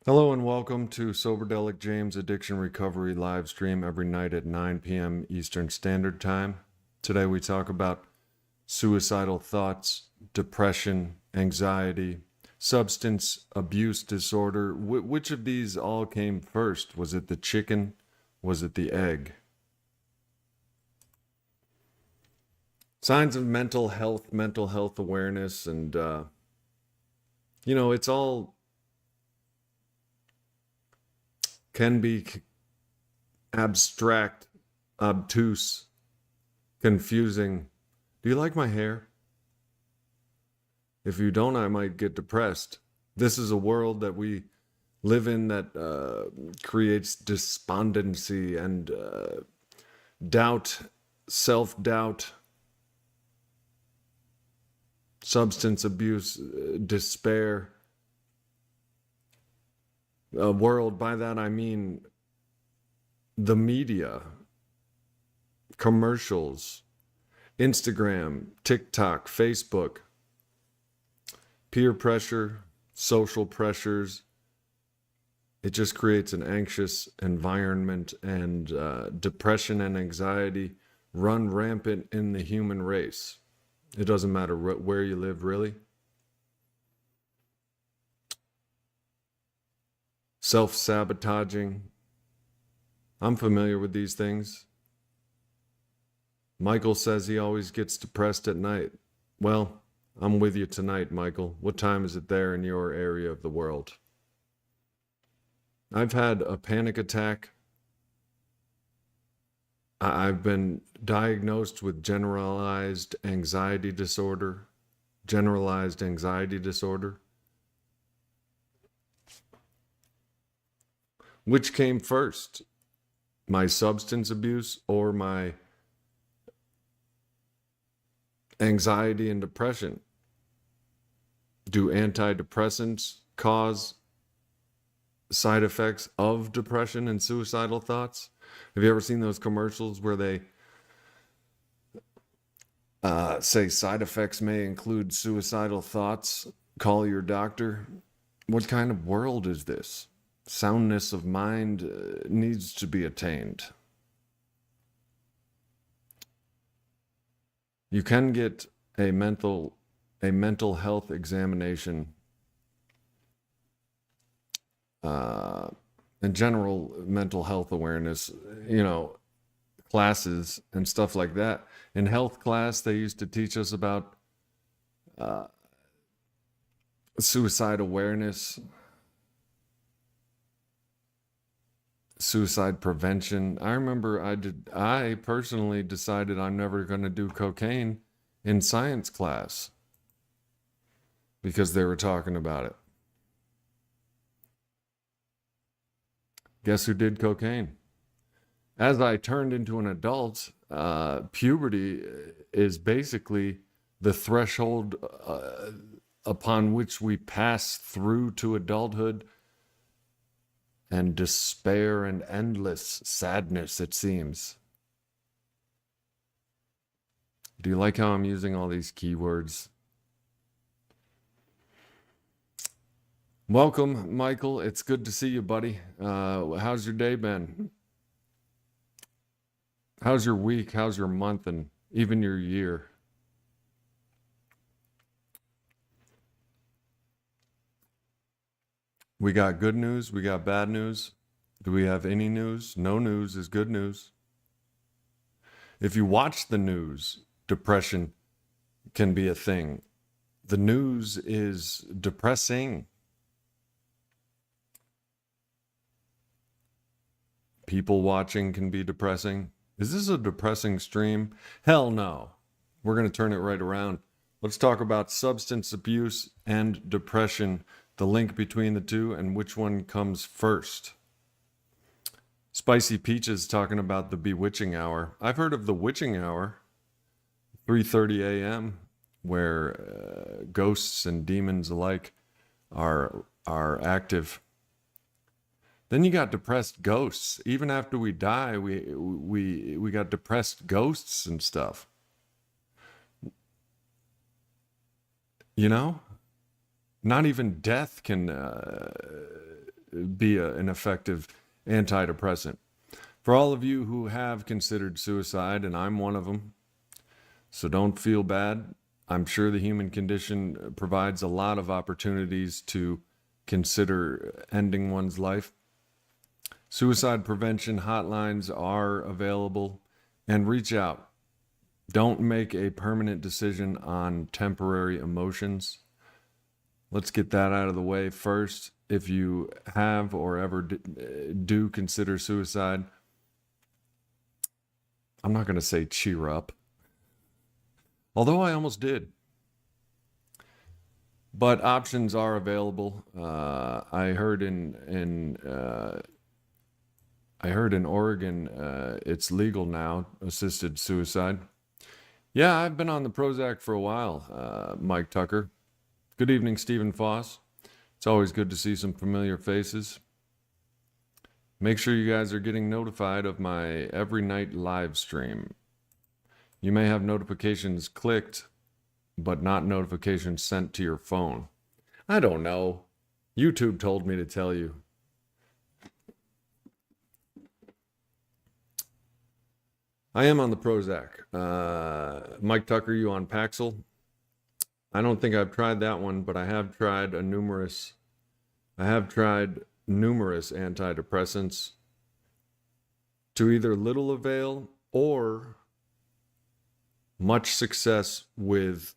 Hello and welcome to Soberdelic James Addiction Recovery live stream every night at 9 p.m. Eastern Standard Time. Today we talk about suicidal thoughts, depression, anxiety, substance abuse disorder. Which of these all came first? Was it the chicken? Was it the egg? Signs of mental health awareness, and it's all can be abstract, obtuse, confusing. Do you like my hair? If you don't, I might get depressed. This is a world that we live in that creates despondency and doubt, self doubt, substance abuse, despair. A world, by that I mean the media, commercials, Instagram, TikTok, Facebook, peer pressure, social pressures. It just creates an anxious environment, and depression and anxiety run rampant in the human race. It doesn't matter where you live, really. Self-sabotaging. I'm familiar with these things. Michael says he always gets depressed at night. Well, I'm with you tonight, Michael. What time is it there in your area of the world? I've had a panic attack. I've been diagnosed with generalized anxiety disorder. Generalized anxiety disorder. Which came first? My substance abuse or my anxiety and depression? Do antidepressants cause side effects of depression and suicidal thoughts? Have you ever seen those commercials where they say side effects may include suicidal thoughts? Call your doctor. What kind of world is this? Soundness of mind needs to be attained. You can get a mental health examination, and general mental health awareness, classes and stuff like that. In health class, they used to teach us about suicide awareness, suicide prevention. I remember I personally decided I'm never going to do cocaine in science class because they were talking about it. Guess who did cocaine? As I turned into an adult, puberty is basically the threshold upon which we pass through to adulthood, and despair and endless sadness, it seems. Do you like how I'm using all these keywords? Welcome, Michael. It's good to see you, buddy. How's your day been? How's your week? How's your month? And even your year? We got good news. We got bad news. Do we have any news? No news is good news. If you watch the news, depression can be a thing. The news is depressing. People watching can be depressing. Is this a depressing stream? Hell no. We're going to turn it right around. Let's talk about substance abuse and depression, the link between the two, and which one comes first. Spicy Peaches talking about the bewitching hour. I've heard of the witching hour, 3:30 a.m., where ghosts and demons alike are active. Then you got depressed ghosts. Even after we die, we got depressed ghosts and stuff. Not even death can be an effective antidepressant. For all of you who have considered suicide, and I'm one of them, so don't feel bad. I'm sure the human condition provides a lot of opportunities to consider ending one's life. Suicide prevention hotlines are available, and reach out. Don't make a permanent decision on temporary emotions. Let's get that out of the way first. If you have or ever do consider suicide, I'm not going to say cheer up, although I almost did. But options are available. I heard in Oregon, it's legal now, assisted suicide. Yeah, I've been on the Prozac for a while, Mike Tucker. Good evening, Stephen Foss. It's always good to see some familiar faces. Make sure you guys are getting notified of my every night live stream. You may have notifications clicked, but not notifications sent to your phone. I don't know. YouTube told me to tell you. I am on the Prozac. Mike Tucker, you on Paxil? I don't think I've tried that one, but I have tried numerous antidepressants to either little avail or much success with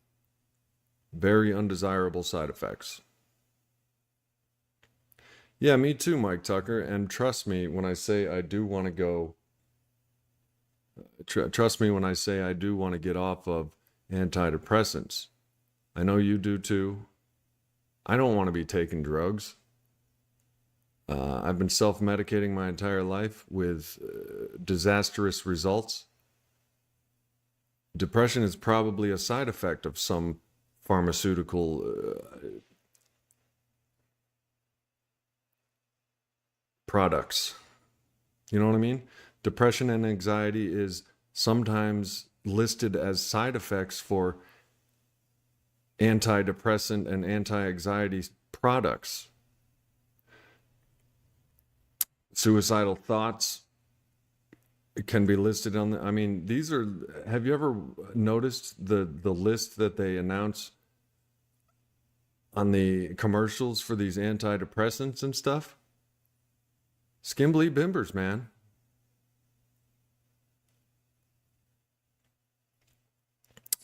very undesirable side effects. Yeah, me too, Mike Tucker. And trust me when I say I do want to go. Trust me when I say I do want to get off of antidepressants. I know you do too. I don't want to be taking drugs. I've been self-medicating my entire life with disastrous results. Depression is probably a side effect of some pharmaceutical products. You know what I mean? Depression and anxiety is sometimes listed as side effects for antidepressant and anti-anxiety products. Suicidal thoughts can be listed on the, I mean, these are, have you ever noticed the list that they announce on the commercials for these antidepressants and stuff? Skimbly bimbers, man.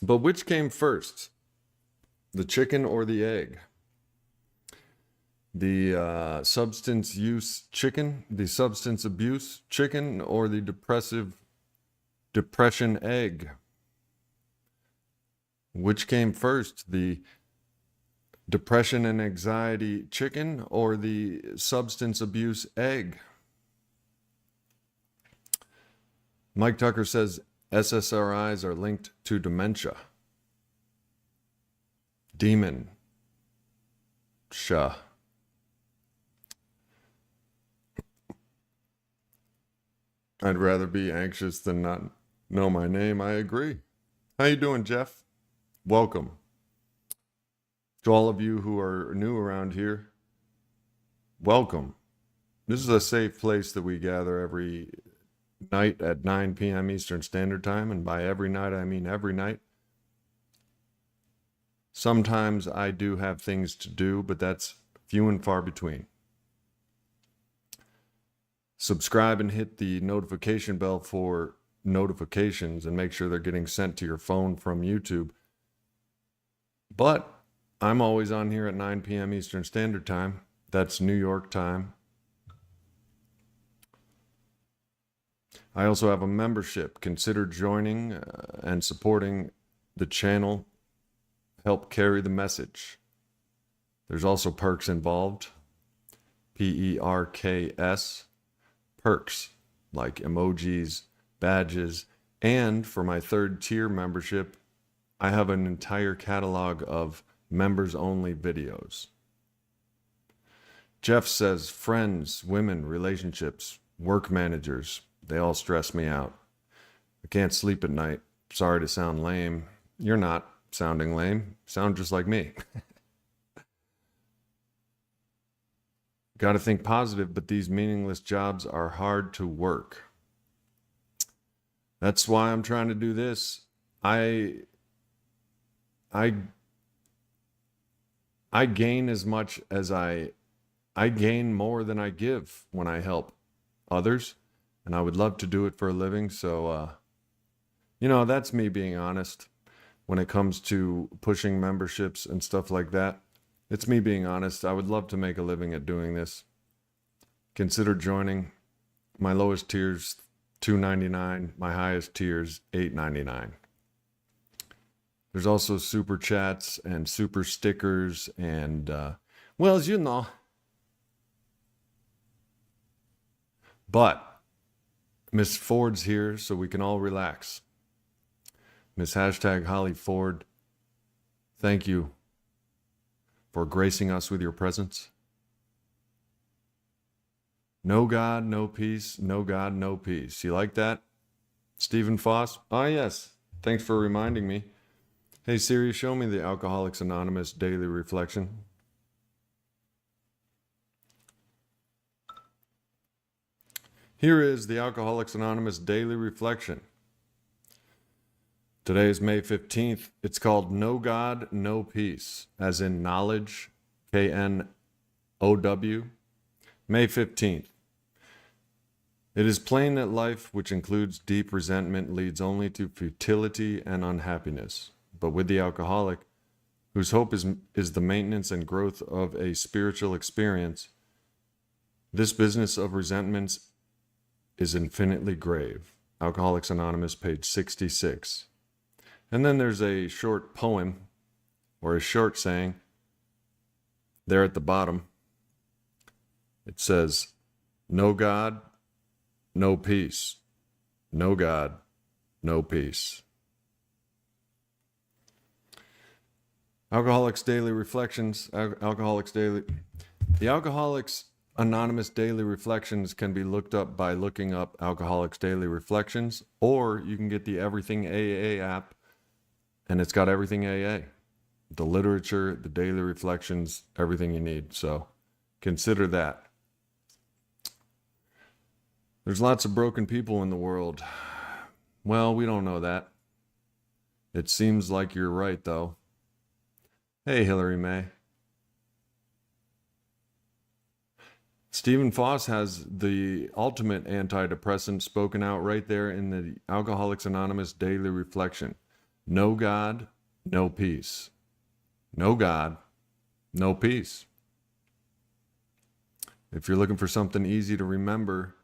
But which came first? The chicken or the egg? The substance use chicken, the substance abuse chicken, or the depression egg? Which came first, the depression and anxiety chicken or the substance abuse egg? Mike Tucker says SSRIs are linked to dementia. Demon. I'd rather be anxious than not know my name. I agree. How you doing, Jeff? Welcome. To all of you who are new around here, welcome. This is a safe place that we gather every night at 9 p.m. Eastern Standard Time, and by every night, I mean every night. Sometimes I do have things to do, but that's few and far between. Subscribe and hit the notification bell for notifications and make sure they're getting sent to your phone from YouTube. But I'm always on here at 9 p.m. Eastern Standard Time. That's New York time. I also have a membership. Consider joining and supporting the channel. Help carry the message. There's also perks involved. PERKS. Perks like emojis, badges, and for my third tier membership, I have an entire catalog of members only videos. Jeff says friends, women, relationships, work managers, they all stress me out. I can't sleep at night. Sorry to sound lame. You're not sounding lame. Sound just like me. got to think positive, but these meaningless jobs are hard to work. That's why I'm trying to do this. I gain as much as I gain more than I give when I help others, and I would love to do it for a living. So, that's me being honest when it comes to pushing memberships and stuff like that. It's me being honest. I would love to make a living at doing this. Consider joining. My lowest tier's $2.99. My highest tier's $8.99. There's also super chats and super stickers and, as you know. But Miss Ford's here, so we can all relax. Miss #Holly Ford, thank you for gracing us with your presence. No God, no peace. No God, no peace. You like that? Stephen Foss? Ah, yes. Thanks for reminding me. Hey Siri, show me the Alcoholics Anonymous Daily Reflection. Here is the Alcoholics Anonymous Daily Reflection. Today is May 15th. It's called No God, No Peace, as in knowledge, KNOW. May 15th. It is plain that life, which includes deep resentment, leads only to futility and unhappiness. But with the alcoholic, whose hope is the maintenance and growth of a spiritual experience, this business of resentments is infinitely grave. Alcoholics Anonymous, page 66. And then there's a short poem, or a short saying, there at the bottom. It says, no God, no peace. No God, no peace. Alcoholics Daily Reflections. The Alcoholics Anonymous Daily Reflections can be looked up by looking up Alcoholics Daily Reflections, or you can get the Everything AA app, and it's got everything AA. The literature, the daily reflections, everything you need. So consider that. There's lots of broken people in the world. Well, we don't know that. It seems like you're right, though. Hey, Hillary May. Stephen Foss has the ultimate antidepressant spoken out right there in the Alcoholics Anonymous Daily Reflection. No God, no peace. No God, no peace. If you're looking for something easy to remember,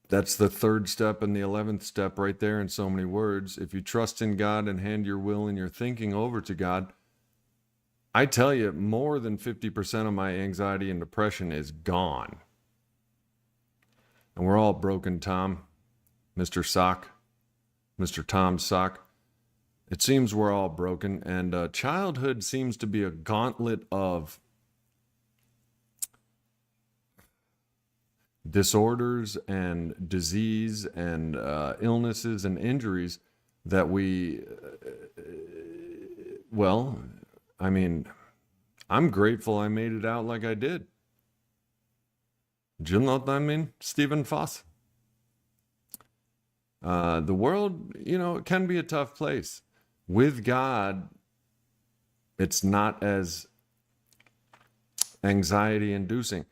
that's the third step and the 11th step right there in so many words. If you trust in God and hand your will and your thinking over to God, I tell you, more than 50% of my anxiety and depression is gone. And we're all broken, Tom. Mr. Sock. Mr. Tom Sock. It seems we're all broken, and childhood seems to be a gauntlet of disorders and disease and illnesses and injuries that I'm grateful I made it out like I did. Do you know what I mean, Stephen Foss? The world, it can be a tough place. With God, it's not as anxiety-inducing.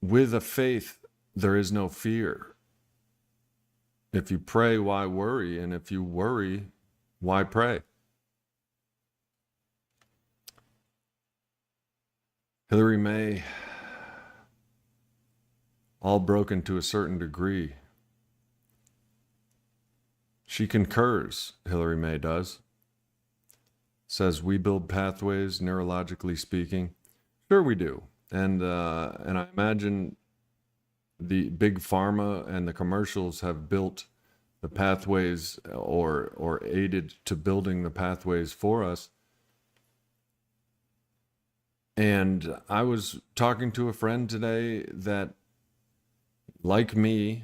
With a faith, there is no fear. If you pray, why worry? And if you worry, why pray? Hillary May, all broken to a certain degree. She concurs, Hillary May does. Says we build pathways, neurologically speaking. Sure we do. And I imagine the big pharma and the commercials have built the pathways or aided to building the pathways for us. And I was talking to a friend today that, like me,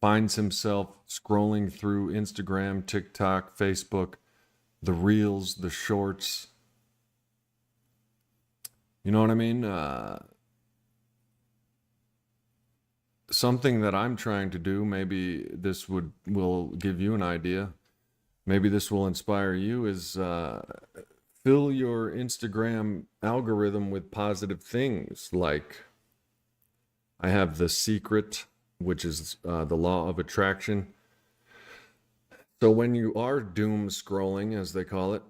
finds himself scrolling through Instagram, TikTok, Facebook, the reels, the shorts, You know what I mean? Something that I'm trying to do, maybe this will give you an idea. Maybe this will inspire you, is fill your Instagram algorithm with positive things. Like I have The Secret, which is the law of attraction. So when you are doom scrolling, as they call it,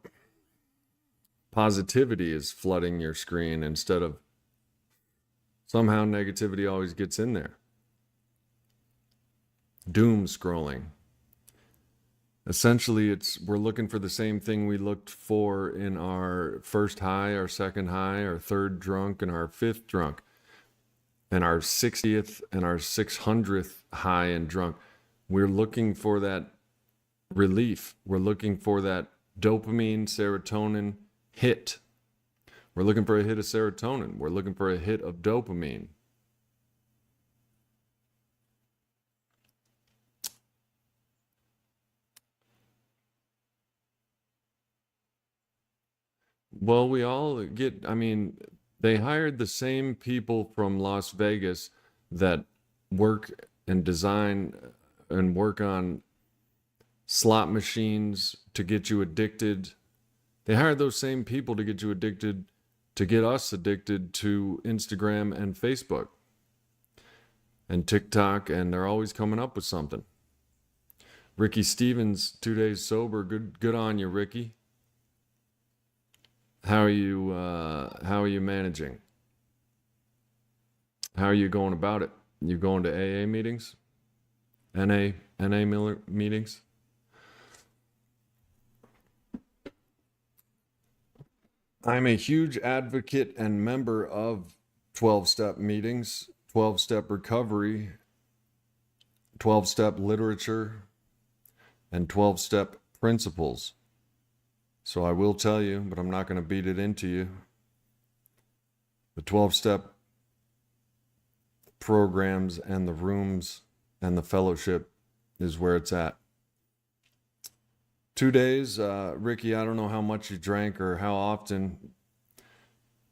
positivity is flooding your screen instead of somehow negativity always gets in there. Doom scrolling. Essentially, we're looking for the same thing we looked for in our first high, our second high, our third drunk, and our fifth drunk, and our 60th and our 600th high and drunk. We're looking for that relief. We're looking for that dopamine, serotonin hit. We're looking for a hit of serotonin. We're looking for a hit of dopamine. Well, we all get, I mean, they hired the same people from Las Vegas that work and design and work on slot machines to get you addicted. They hired those same people to get you addicted, to get us addicted to Instagram and Facebook and TikTok, and they're always coming up with something. Ricky Stevens, 2 days sober. Good on you, Ricky. How are you managing? How are you going about it? You going to AA meetings? NA meetings? I'm a huge advocate and member of 12-step meetings, 12-step recovery, 12-step literature, and 12-step principles. So I will tell you, but I'm not going to beat it into you. The 12-step programs and the rooms and the fellowship is where it's at. 2 days, Ricky, I don't know how much you drank or how often,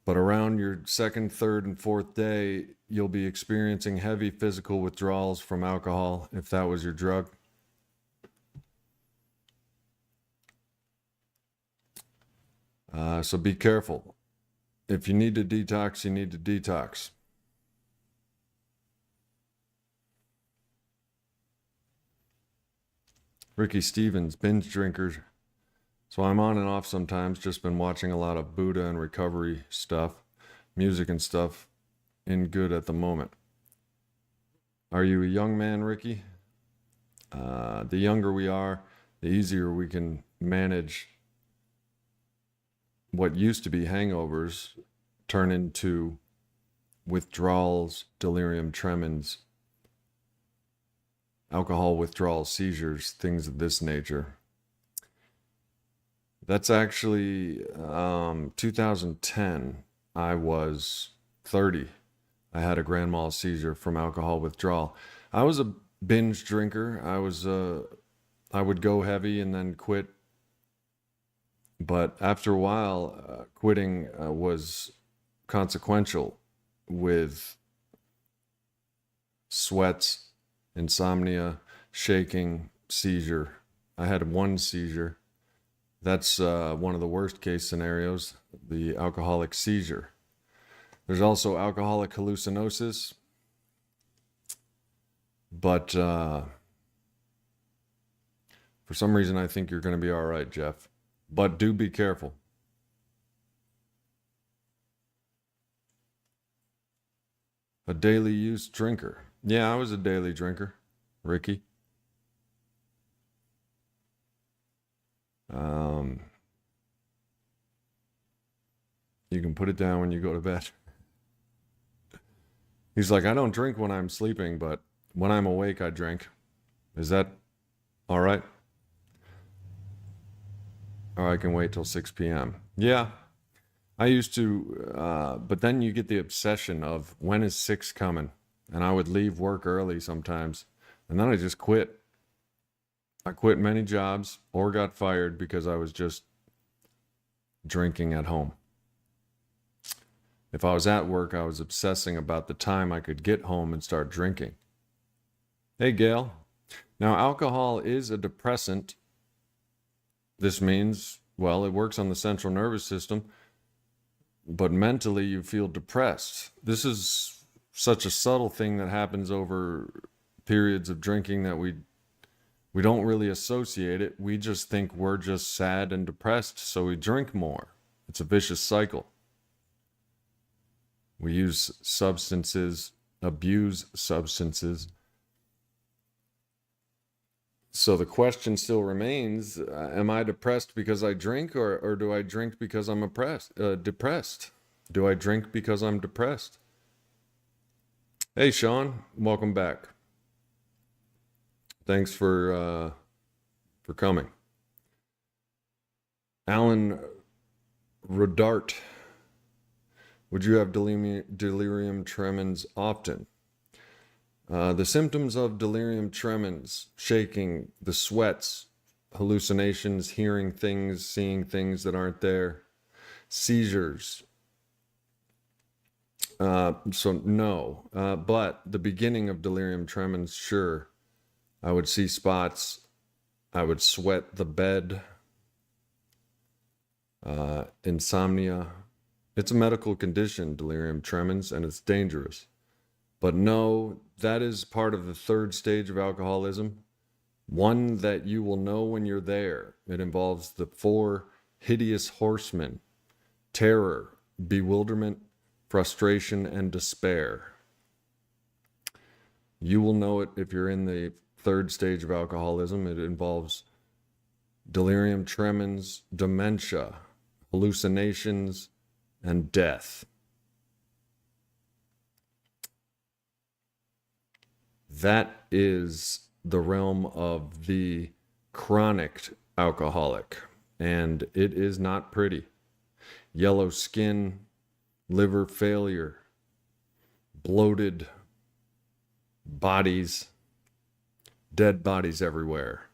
but around your second, third, and fourth day, you'll be experiencing heavy physical withdrawals from alcohol if that was your drug. So be careful. If you need to detox, you need to detox. Ricky Stevens, binge drinkers. So I'm on and off sometimes, just been watching a lot of Buddha and recovery stuff, music and stuff in good at the moment. Are you a young man, Ricky? The younger we are, the easier we can manage what used to be hangovers turn into withdrawals, delirium tremens, alcohol withdrawal seizures, things of this nature. That's actually 2010. I was 30. I had a grand mal seizure from alcohol withdrawal. I was a binge drinker. I would go heavy and then quit. But after a while, quitting was consequential with sweats, insomnia, shaking, seizure. I had one seizure. That's one of the worst case scenarios, the alcoholic seizure. There's also alcoholic hallucinosis. But for some reason, I think you're going to be all right, Jeff. But do be careful. A daily use drinker. Yeah, I was a daily drinker, Ricky. You can put it down when you go to bed. He's like, I don't drink when I'm sleeping, but when I'm awake, I drink. Is that all right? Or I can wait till 6 p.m. Yeah, I used to, but then you get the obsession of when is 6 coming? And I would leave work early sometimes. And then I just quit. I quit many jobs or got fired because I was just drinking at home. If I was at work, I was obsessing about the time I could get home and start drinking. Hey, Gail. Now, alcohol is a depressant. This means, well, it works on the central nervous system, but mentally you feel depressed. This is such a subtle thing that happens over periods of drinking that we don't really associate it. We just think we're just sad and depressed, so we drink more. It's a vicious cycle. We use substances, abuse substances. So the question still remains, am I depressed because I drink, or do I drink because I'm depressed? Do I drink because I'm depressed? Hey, Sean, welcome back. Thanks for coming. Alan Rodart, would you have delirium tremens often? The symptoms of delirium tremens: shaking, the sweats, hallucinations, hearing things, seeing things that aren't there, seizures. So no, but the beginning of delirium tremens, sure. I would see spots. I would sweat the bed. Insomnia. It's a medical condition, delirium tremens, and it's dangerous. But no, that is part of the third stage of alcoholism, one that you will know when you're there. It involves the 4 hideous horsemen: terror, bewilderment, frustration, and despair. You will know it if you're in the third stage of alcoholism. It involves delirium tremens, dementia, hallucinations, and death. That is the realm of the chronic alcoholic, and it is not pretty. Yellow skin, liver failure, bloated bodies, dead bodies everywhere.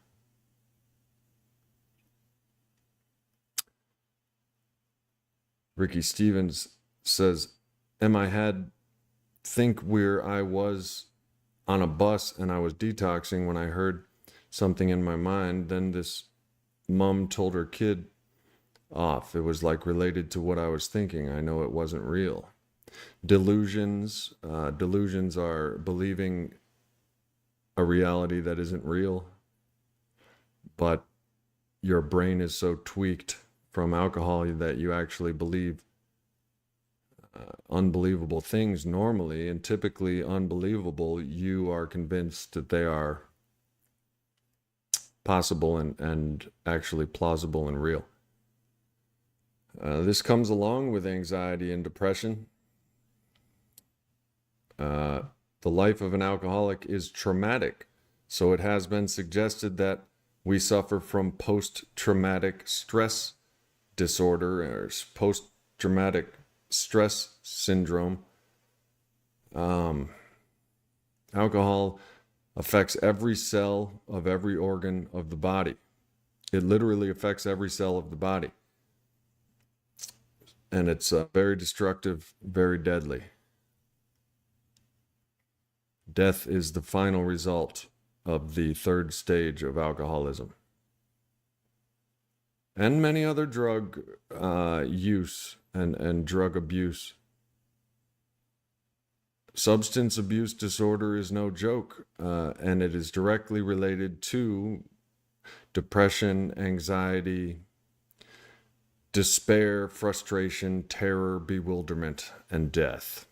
Ricky Stevens says, think where I was on a bus and I was detoxing when I heard something in my mind. Then this mom told her kid off. It was like related to what I was thinking. I know it wasn't real. Delusions. Delusions are believing a reality that isn't real, but your brain is so tweaked from alcohol that you actually believe unbelievable things normally, and typically unbelievable, you are convinced that they are possible and actually plausible and real. This comes along with anxiety and depression. The life of an alcoholic is traumatic, so it has been suggested that we suffer from post-traumatic stress disorder or post-traumatic stress syndrome. Alcohol affects every cell of every organ of the body. It literally affects every cell of the body. And it's very destructive, very deadly. Death is the final result of the third stage of alcoholism. And many other drug use and drug abuse. Substance abuse disorder is no joke, and it is directly related to depression, anxiety, despair, frustration, terror, bewilderment, and death.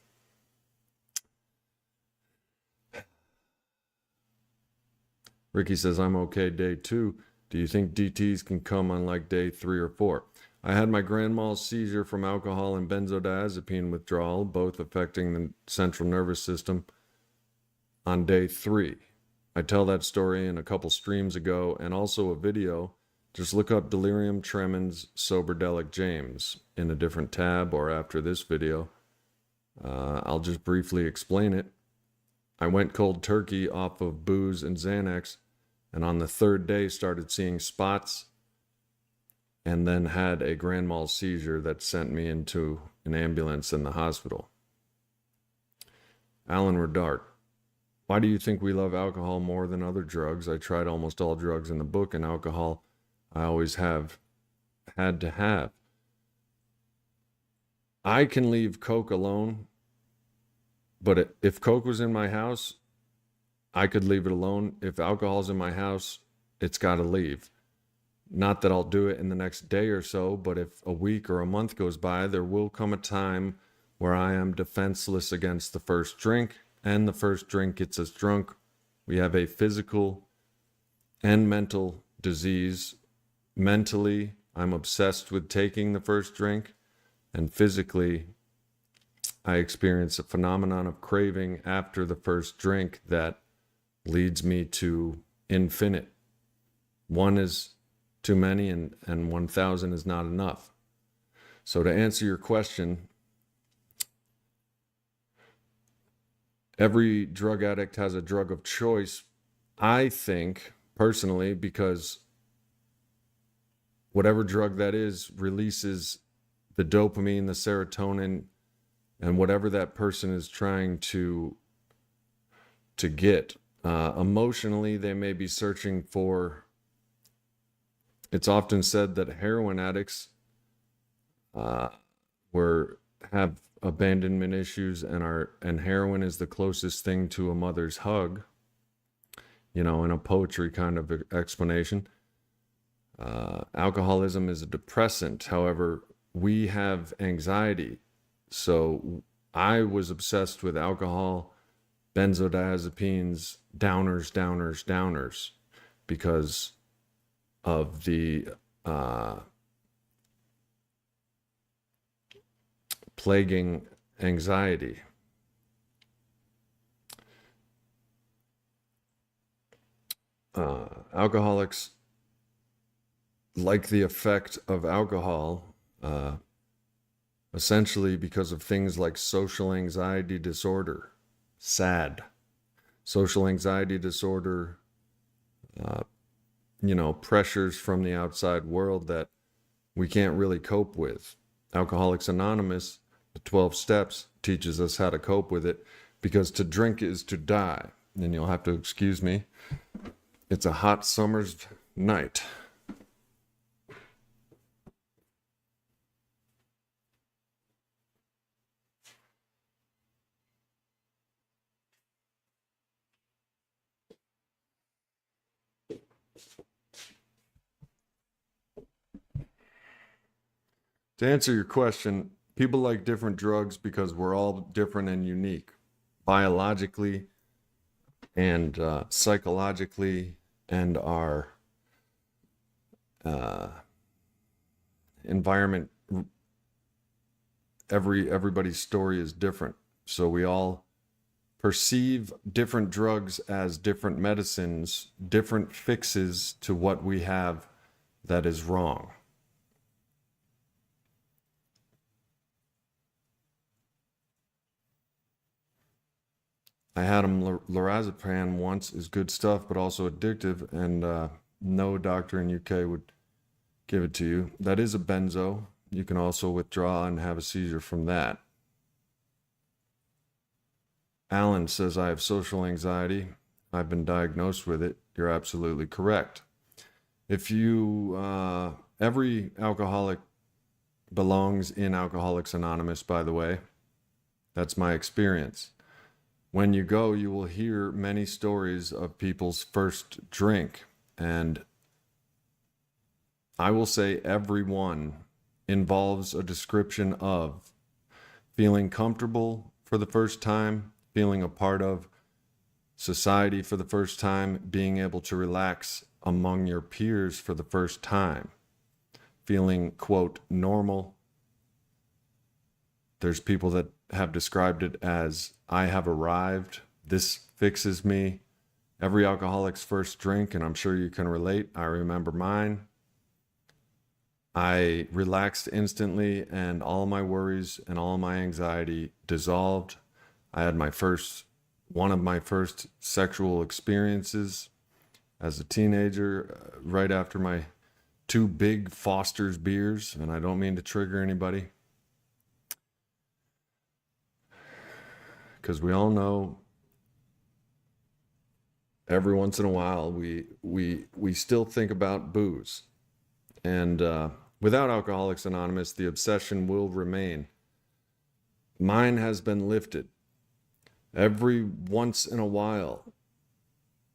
Ricky says, I'm okay day 2. Do you think DTs can come on like day 3 or 4? I had my grand mal seizure from alcohol and benzodiazepine withdrawal, both affecting the central nervous system, on day 3. I tell that story in a couple streams ago and also a video. Just look up delirium tremens Soberdelic James in a different tab or after this video. I'll just briefly explain it. I went cold turkey off of booze and Xanax, and on the 3rd day started seeing spots, and then had a grand mal seizure that sent me into an ambulance in the hospital. Alan Redart, why do you think we love alcohol more than other drugs? I tried almost all drugs in the book, and alcohol I always have had to have. I can leave Coke alone, but if Coke was in my house, I could leave it alone. If alcohol's in my house, it's got to leave. Not that I'll do it in the next day or so, but if a week or a month goes by, there will come a time where I am defenseless against the first drink, and the first drink gets us drunk. We have a physical and mental disease. Mentally, I'm obsessed with taking the first drink, and physically, I experience a phenomenon of craving after the first drink that leads me to infinite. One is too many, and 1,000 is not enough. So to answer your question, every drug addict has a drug of choice, I think, personally, because whatever drug that is releases the dopamine, the serotonin, and whatever that person is trying to get. Emotionally, they may be searching for. It's often said that heroin addicts have abandonment issues, and heroin is the closest thing to a mother's hug. In a poetry kind of explanation. Alcoholism is a depressant. However, we have anxiety. So I was obsessed with alcohol, benzodiazepines, downers, because of the plaguing anxiety. Alcoholics like the effect of alcohol, essentially because of things like social anxiety disorder, SAD, social anxiety disorder, pressures from the outside world that we can't really cope with. Alcoholics Anonymous, the 12 steps, teaches us how to cope with it, because to drink is to die. And you'll have to excuse me. It's a hot summer's night. To answer your question, people like different drugs because we're all different and unique, biologically and psychologically, and our environment. Everybody's story is different, so we all perceive different drugs as different medicines, different fixes to what we have that is wrong. I had lorazepam once, is good stuff, but also addictive, and no doctor in UK would give it to you. That is a benzo. You can also withdraw and have a seizure from that. Alan says, I have social anxiety. I've been diagnosed with it. You're absolutely correct. If you, every alcoholic belongs in Alcoholics Anonymous, by the way. That's my experience. When you go, you will hear many stories of people's first drink. And I will say every one involves a description of feeling comfortable for the first time, feeling a part of society for the first time, being able to relax among your peers for the first time, feeling, quote, normal. There's people that have described it as, I have arrived, this fixes me. Every alcoholic's first drink, and I'm sure you can relate, I remember mine. I relaxed instantly, and all my worries and all my anxiety dissolved. I had one of my first sexual experiences as a teenager, right after my 2 big Foster's beers, and I don't mean to trigger anybody, because we all know every once in a while we still think about booze. And without Alcoholics Anonymous, the obsession will remain. Mine has been lifted every once in a while,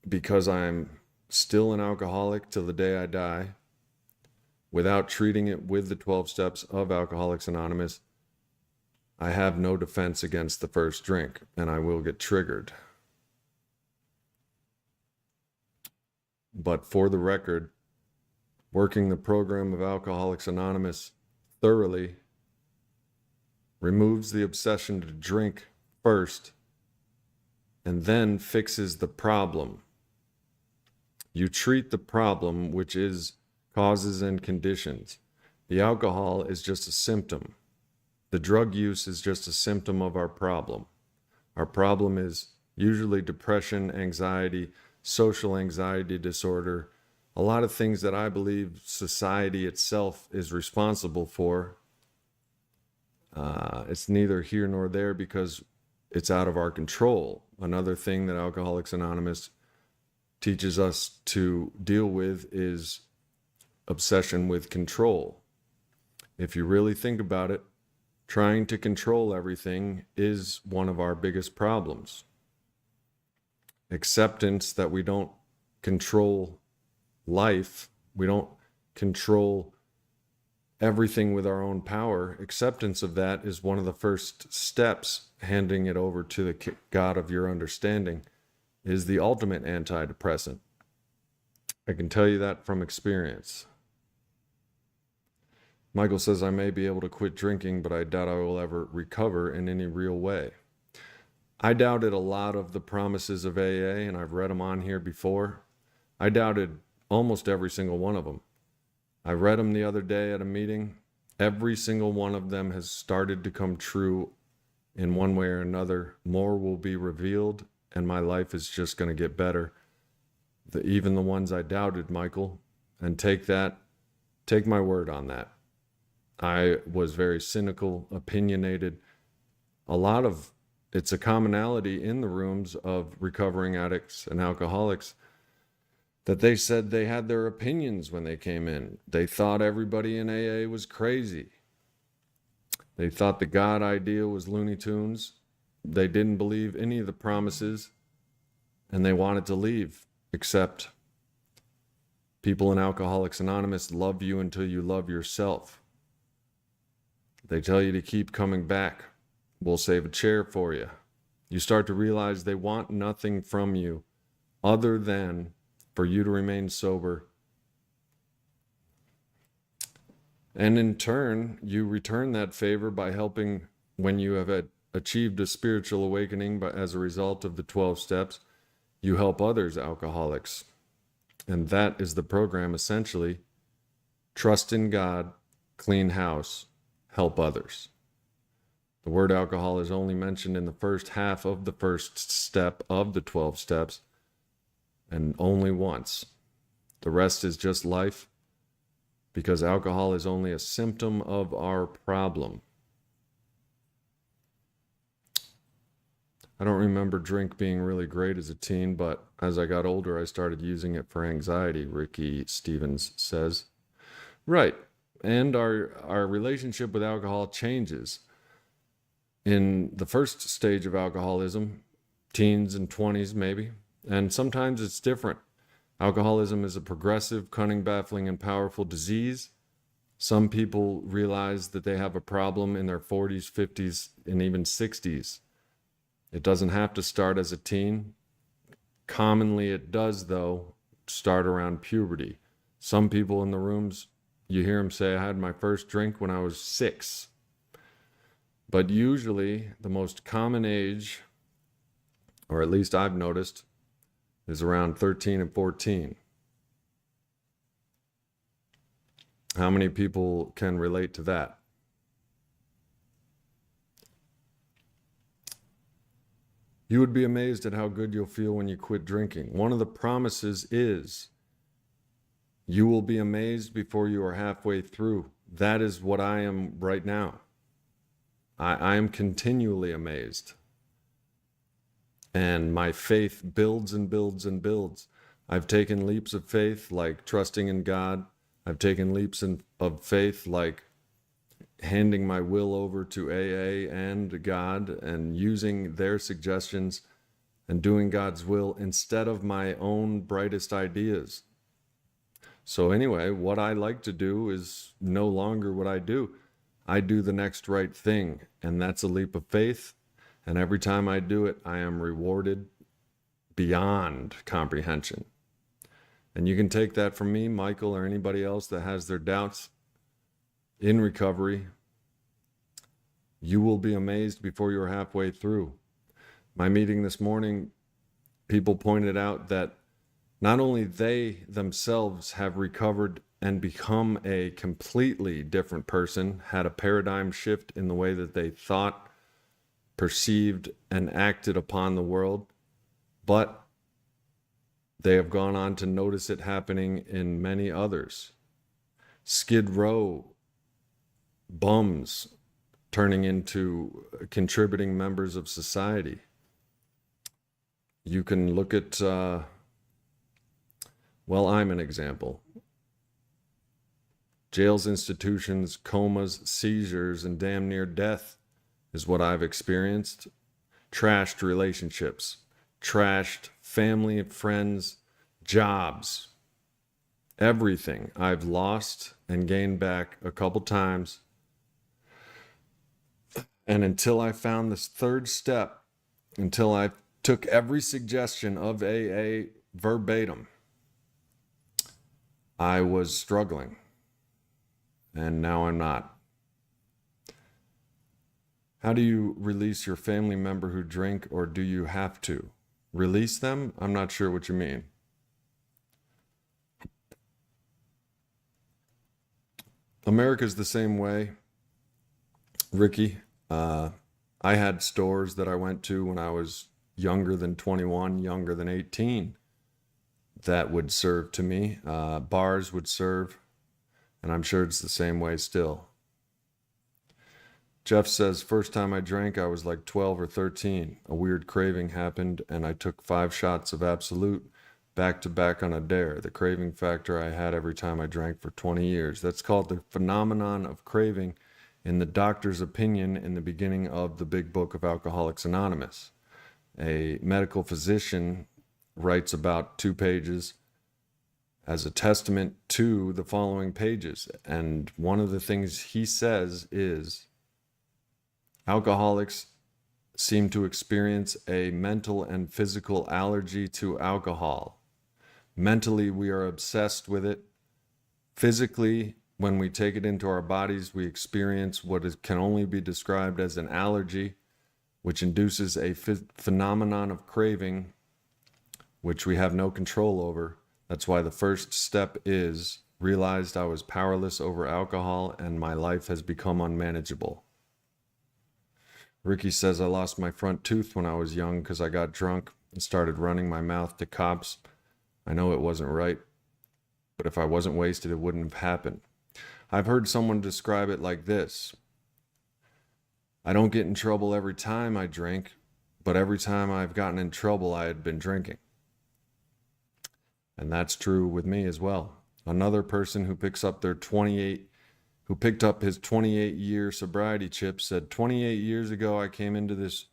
because I'm still an alcoholic till the day I die. Without treating it with the 12 steps of Alcoholics Anonymous, I have no defense against the first drink, and I will get triggered. But for the record, working the program of Alcoholics Anonymous thoroughly removes the obsession to drink first and then fixes the problem. You treat the problem, which is causes and conditions. The alcohol is just a symptom. The drug use is just a symptom of our problem. Our problem is usually depression, anxiety, social anxiety disorder, a lot of things that I believe society itself is responsible for. It's neither here nor there because it's out of our control. Another thing that Alcoholics Anonymous teaches us to deal with is obsession with control. If you really think about it, trying to control everything is one of our biggest problems. Acceptance that we don't control life, we don't control everything with our own power. Acceptance of that is one of the first steps. Handing it over to the God of your understanding is the ultimate antidepressant. I can tell you that from experience. Michael says, I may be able to quit drinking, but I doubt I will ever recover in any real way. I doubted a lot of the promises of AA, and I've read them on here before. I doubted almost every single one of them. I read them the other day at a meeting. Every single one of them has started to come true in one way or another. More will be revealed, and my life is just going to get better. Even the ones I doubted, Michael, and take my word on that. I was very cynical, opinionated. It's a commonality in the rooms of recovering addicts and alcoholics that they said they had their opinions when they came in. They thought everybody in AA was crazy. They thought the God idea was Looney Tunes. They didn't believe any of the promises, and they wanted to leave, except people in Alcoholics Anonymous love you until you love yourself. They tell you to keep coming back. We'll save a chair for you. You start to realize they want nothing from you other than for you to remain sober. And in turn, you return that favor by helping when you have achieved a spiritual awakening as a result of the 12 steps. You help others, alcoholics. And that is the program, essentially. Trust in God, clean house, help others. The word alcohol is only mentioned in the first half of the first step of the 12 steps, and only once. The rest is just life, because alcohol is only a symptom of our problem. I don't remember drink being really great as a teen, but as I got older, I started using it for anxiety, Ricky Stevens says. Right. And our relationship with alcohol changes. In the first stage of alcoholism, teens and 20s maybe, and sometimes it's different. Alcoholism is a progressive, cunning, baffling, and powerful disease. Some people realize that they have a problem in their 40s, 50s, and even 60s. It doesn't have to start as a teen. Commonly it does, though, start around puberty. Some people in the rooms, you hear them say, I had my first drink when I was 6. But usually the most common age, or at least I've noticed, is around 13 and 14. How many people can relate to that? You would be amazed at how good you'll feel when you quit drinking. One of the promises is You will be amazed before you are halfway through. That is what I am right now. I am continually amazed. And my faith builds and builds and builds. I've taken leaps of faith like trusting in God. I've taken leaps of faith like handing my will over to AA and God and using their suggestions and doing God's will instead of my own brightest ideas. So anyway, what I like to do is no longer what I do. I do the next right thing, and that's a leap of faith. And every time I do it, I am rewarded beyond comprehension. And you can take that from me, Michael, or anybody else that has their doubts in recovery. You will be amazed before you're halfway through. My meeting this morning, people pointed out that not only they themselves have recovered and become a completely different person, had a paradigm shift in the way that they thought, perceived, and acted upon the world, but they have gone on to notice it happening in many others. Skid Row bums turning into contributing members of society. You can look at, well, I'm an example. Jails, institutions, comas, seizures, and damn near death is what I've experienced. Trashed relationships, trashed family and friends, jobs, everything I've lost and gained back a couple times. And until I found this third step, until I took every suggestion of AA verbatim, I was struggling. And now I'm not. How do you release your family member who drink, or do you have to? Release them? I'm not sure what you mean. America's the same way, Ricky. I had stores that I went to when I was younger than 21, younger than 18, that would serve to me. Bars would serve, and I'm sure it's the same way still. Jeff says, first time I drank, I was like 12 or 13. A weird craving happened, and I took 5 shots of Absolute back to back on a dare. The craving factor I had every time I drank for 20 years. That's called the phenomenon of craving in the doctor's opinion in the beginning of the big book of Alcoholics Anonymous. A medical physician writes about 2 pages as a testament to the following pages. And one of the things he says is, alcoholics seem to experience a mental and physical allergy to alcohol. Mentally, we are obsessed with it. Physically, when we take it into our bodies, we experience what can only be described as an allergy, which induces a phenomenon of craving, which we have no control over. That's why the first step is realized I was powerless over alcohol and my life has become unmanageable. Ricky says, I lost my front tooth when I was young because I got drunk and started running my mouth to cops. I know it wasn't right, but if I wasn't wasted, it wouldn't have happened. I've heard someone describe it like this. I don't get in trouble every time I drink, but every time I've gotten in trouble, I had been drinking. And that's true with me as well. Another person who picked up his 28-year sobriety chip said, 28 years ago, I came into this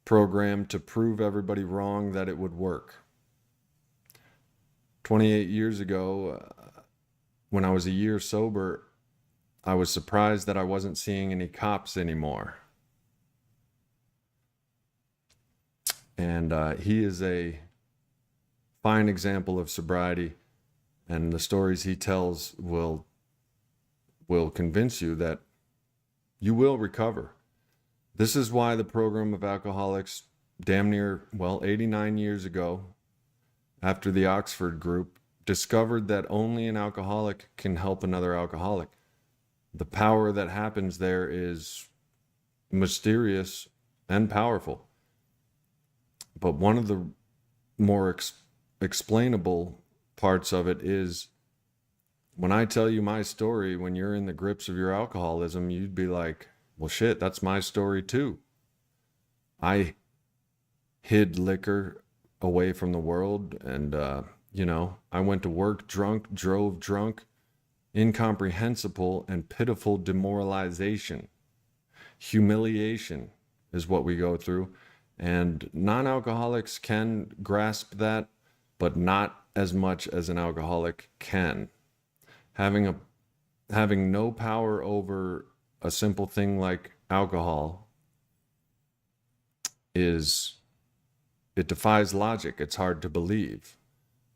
program to prove everybody wrong that it would work. 28 years ago, when I was a year sober, I was surprised that I wasn't seeing any cops anymore. And he is a fine example of sobriety, and the stories he tells will convince you that you will recover. This is why the program of alcoholics, damn near, 89 years ago, after the Oxford group, discovered that only an alcoholic can help another alcoholic. The power that happens there is mysterious and powerful. But one of the more explainable parts of it is When I tell you my story, when you're in the grips of your alcoholism, you'd be like, well, shit, that's my story too. I hid liquor away from the world, and, I went to work drunk, drove drunk, incomprehensible and pitiful demoralization. Humiliation is what we go through. And non alcoholics can grasp that, but not as much as an alcoholic can. Having no power over a simple thing like alcohol it defies logic. It's hard to believe.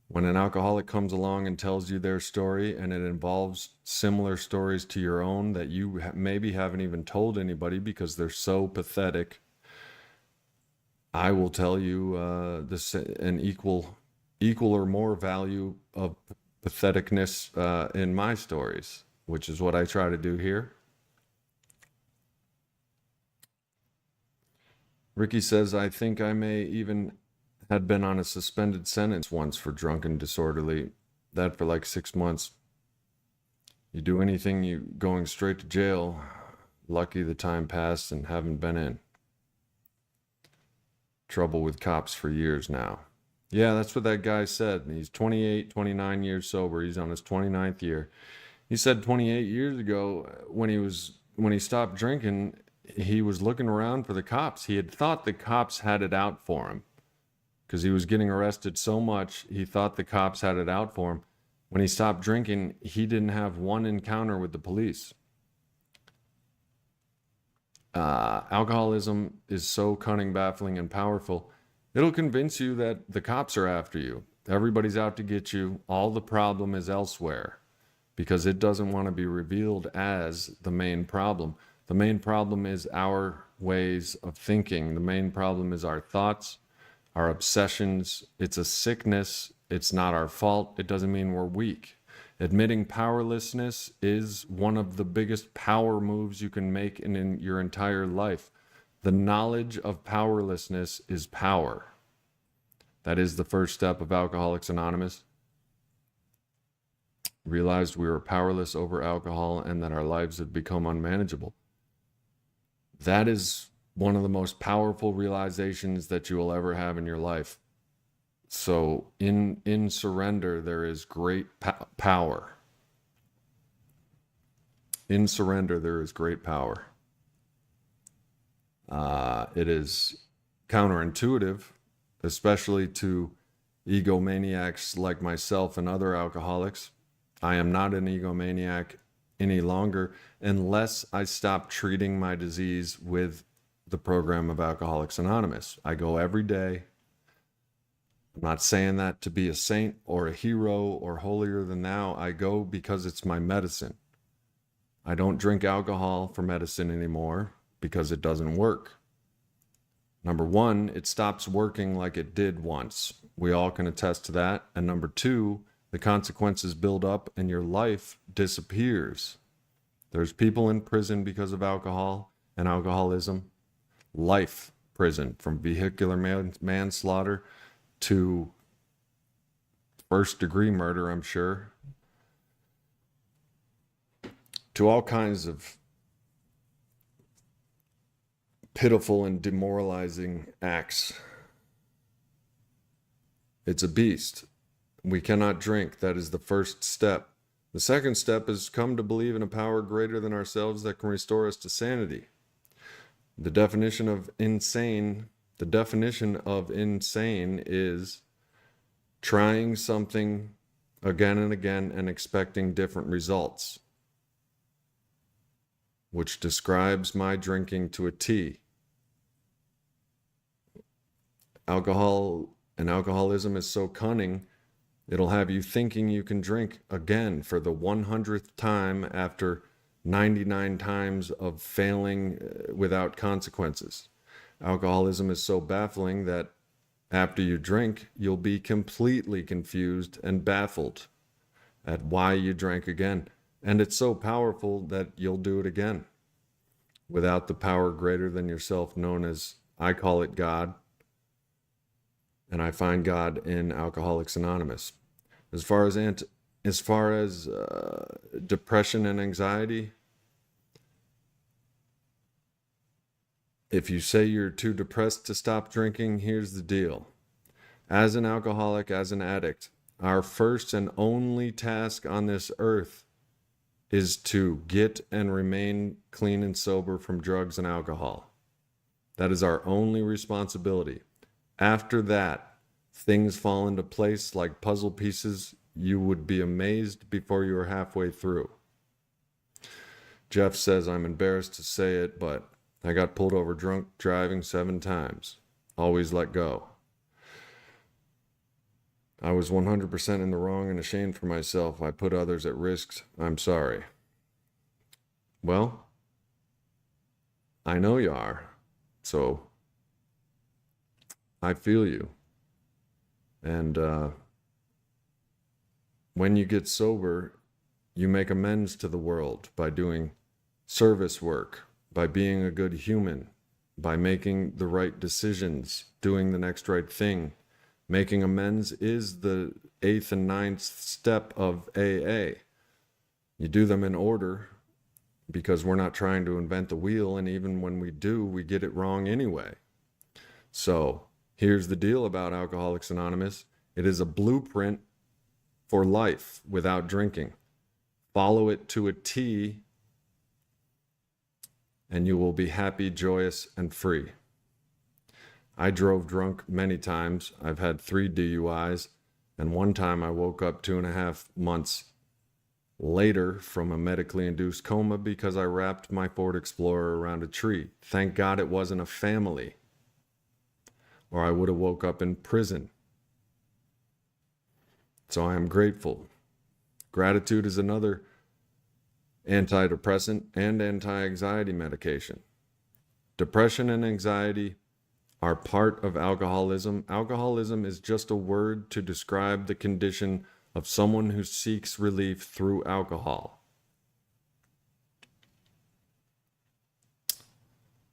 When an alcoholic comes along and tells you their story and it involves similar stories to your own that you maybe haven't even told anybody because they're so pathetic, I will tell you an equal or more value of patheticness in my stories, which is what I try to do here. Ricky says, I think I may even had been on a suspended sentence once for drunken disorderly. That for like 6 months. You do anything, you going straight to jail. Lucky the time passed and haven't been in. Trouble with cops for years now. Yeah, that's what that guy said. He's 28, 29 years sober. He's on his 29th year. He said 28 years ago when he stopped drinking, he was looking around for the cops. He had thought the cops had it out for him because he was getting arrested so much. He thought the cops had it out for him. When he stopped drinking, he didn't have one encounter with the police. Alcoholism is so cunning, baffling, and powerful. It'll convince you that the cops are after you. Everybody's out to get you. All the problem is elsewhere because it doesn't want to be revealed as the main problem. The main problem is our ways of thinking. The main problem is our thoughts, our obsessions. It's a sickness. It's not our fault. It doesn't mean we're weak. Admitting powerlessness is one of the biggest power moves you can make in your entire life. The knowledge of powerlessness is power. That is the first step of Alcoholics Anonymous. Realized we were powerless over alcohol and that our lives had become unmanageable. That is one of the most powerful realizations that you will ever have in your life. So in surrender, there is great power. In surrender, there is great power. It is counterintuitive, especially to egomaniacs like myself and other alcoholics. I am not an egomaniac any longer unless I stop treating my disease with the program of Alcoholics Anonymous. I go every day. I'm not saying that to be a saint or a hero or holier than thou. I go because it's my medicine. I don't drink alcohol for medicine anymore because it doesn't work. Number one, it stops working like it did once. We all can attest to that. And number two, the consequences build up and your life disappears. There's people in prison because of alcohol and alcoholism. Life prison, from vehicular manslaughter to first-degree murder, I'm sure, to all kinds of pitiful and demoralizing acts. It's a beast. We cannot drink. That is the first step. The second step is come to believe in a power greater than ourselves that can restore us to sanity. The definition of insane is trying something again and again and expecting different results, which describes my drinking to a T. Alcohol and alcoholism is so cunning, it'll have you thinking you can drink again for the 100th time after 99 times of failing without consequences. Alcoholism is so baffling that after you drink, you'll be completely confused and baffled at why you drank again. And it's so powerful that you'll do it again without the power greater than yourself, known as, I call it God. And I find God in Alcoholics Anonymous. As far as as far as depression and anxiety, if you say you're too depressed to stop drinking, here's the deal. As an alcoholic, as an addict, our first and only task on this earth is to get and remain clean and sober from drugs and alcohol. That is our only responsibility. After that, things fall into place like puzzle pieces. You would be amazed before you are halfway through. Jeff says, I'm embarrassed to say it, but I got pulled over drunk driving 7 times. Always let go. I was 100% in the wrong and ashamed for myself. I put others at risk. I'm sorry. Well, I know you are. So I feel you. And when you get sober, you make amends to the world by doing service work, by being a good human, by making the right decisions, doing the next right thing. Making amends is the 8th and 9th step of AA. You do them in order because we're not trying to invent the wheel, and even when we do, we get it wrong anyway. So here's the deal about Alcoholics Anonymous. It is a blueprint for life without drinking. Follow it to a T, and you will be happy, joyous, and free. I drove drunk many times. I've had 3 DUIs, and one time I woke up 2.5 months later from a medically induced coma because I wrapped my Ford Explorer around a tree. Thank God it wasn't a family, or I would have woke up in prison. So I am grateful. Gratitude is another antidepressant and anti-anxiety medication. Depression and anxiety are part of alcoholism. Alcoholism is just a word to describe the condition of someone who seeks relief through alcohol.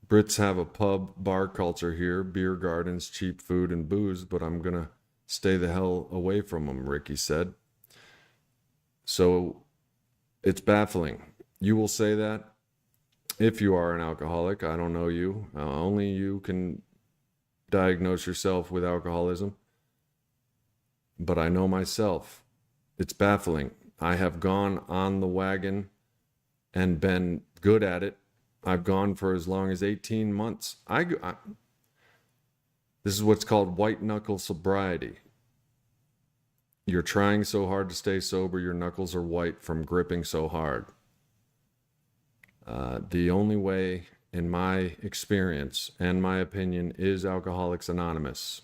Brits have a pub bar culture here, beer gardens, cheap food, and booze, but I'm going to stay the hell away from them, Ricky said. So it's baffling. You will say that if you are an alcoholic. I don't know you. Only you can diagnose yourself with alcoholism. But I know myself. It's baffling. I have gone on the wagon and been good at it. I've gone for as long as 18 months. This is what's called white knuckle sobriety. You're trying so hard to stay sober, your knuckles are white from gripping so hard. The only way, in my experience and my opinion, is Alcoholics Anonymous.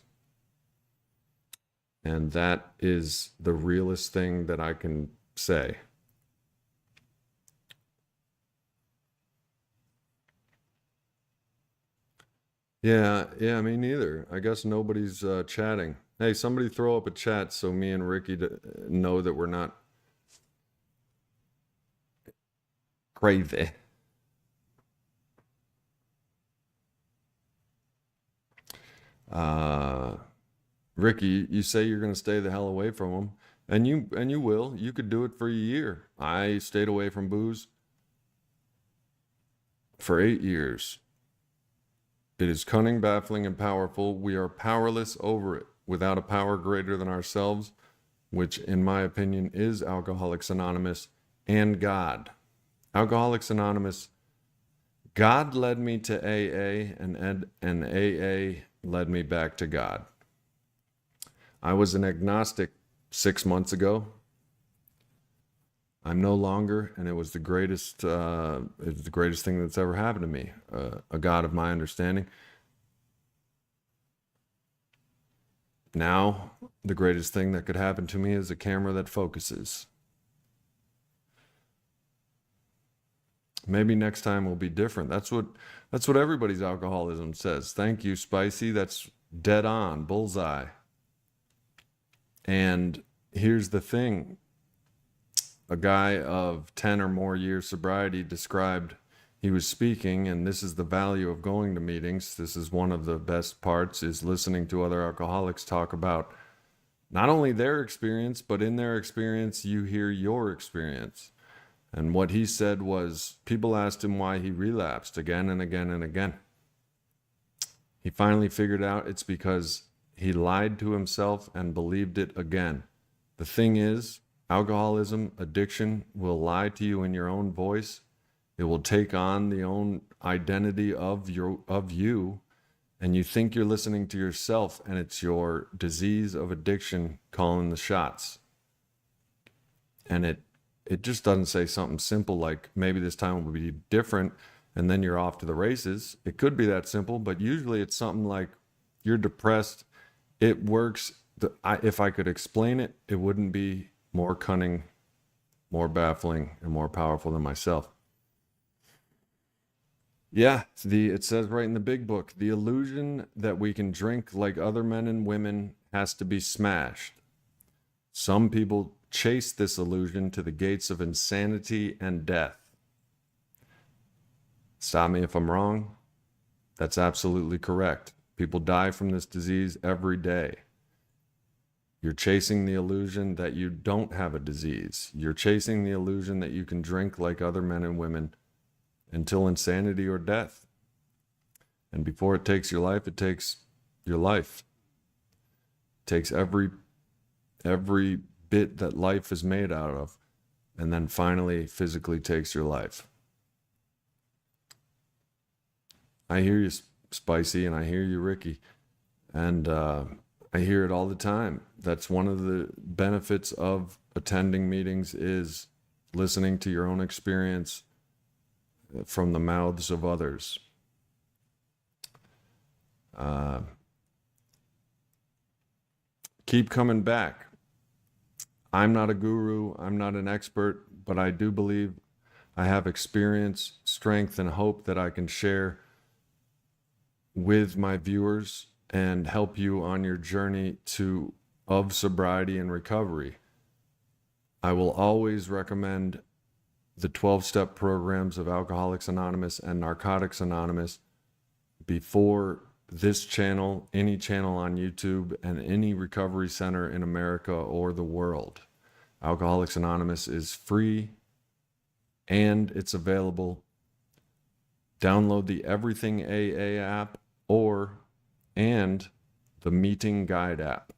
And that is the realest thing that I can say. Yeah, me neither. I guess nobody's chatting. Hey, somebody throw up a chat so me and Ricky know that we're not crazy. Ricky, you say you're going to stay the hell away from them, and you will. You could do it for a year. I stayed away from booze for 8 years. It is cunning, baffling, and powerful. We are powerless over it without a power greater than ourselves, which in my opinion is Alcoholics Anonymous and God. Alcoholics Anonymous, God led me to AA, and AA led me back to God. I was an agnostic 6 months ago. I'm no longer, and it was the greatest thing that's ever happened to me. A God of my understanding. Now, the greatest thing that could happen to me is a camera that focuses. Maybe next time will be different. That's what everybody's alcoholism says. Thank you, Spicy. That's dead on, bullseye. And here's the thing. A guy of 10 or more years sobriety described, he was speaking, and this is the value of going to meetings. This is one of the best parts, is listening to other alcoholics talk about Not only their experience, but in their experience, you hear your experience. And what he said was people asked him why he relapsed again and again and again. He finally figured out it's because he lied to himself and believed it again. The thing is, alcoholism, addiction will lie to you in your own voice. It will take on the own identity of you, and you think you're listening to yourself, and it's your disease of addiction calling the shots. And it just doesn't say something simple like maybe this time will be different and then you're off to the races. It could be that simple, but usually it's something like you're depressed. It works. If I could explain it, it wouldn't be more cunning, more baffling, and more powerful than myself. Yeah, it says right in the big book, the illusion that we can drink like other men and women has to be smashed. Some people chase this illusion to the gates of insanity and death. Stop me if I'm wrong. That's absolutely correct. People die from this disease every day. You're chasing the illusion that you don't have a disease. You're chasing the illusion that you can drink like other men and women until insanity or death. And before it takes your life, it takes your life. It takes every bit that life is made out of, and then finally physically takes your life. I hear you, Spicy, and I hear you, Ricky, and I hear it all the time. That's one of the benefits of attending meetings is listening to your own experience from the mouths of others. Keep coming back. I'm not a guru. I'm not an expert, but I do believe I have experience, strength, and hope that I can share with my viewers and help you on your journey of sobriety and recovery. I will always recommend the 12-step programs of Alcoholics Anonymous and Narcotics Anonymous before this channel, any channel on YouTube, and any recovery center in America or the world. Alcoholics Anonymous is free and it's available. Download the Everything AA app and the Meeting Guide app.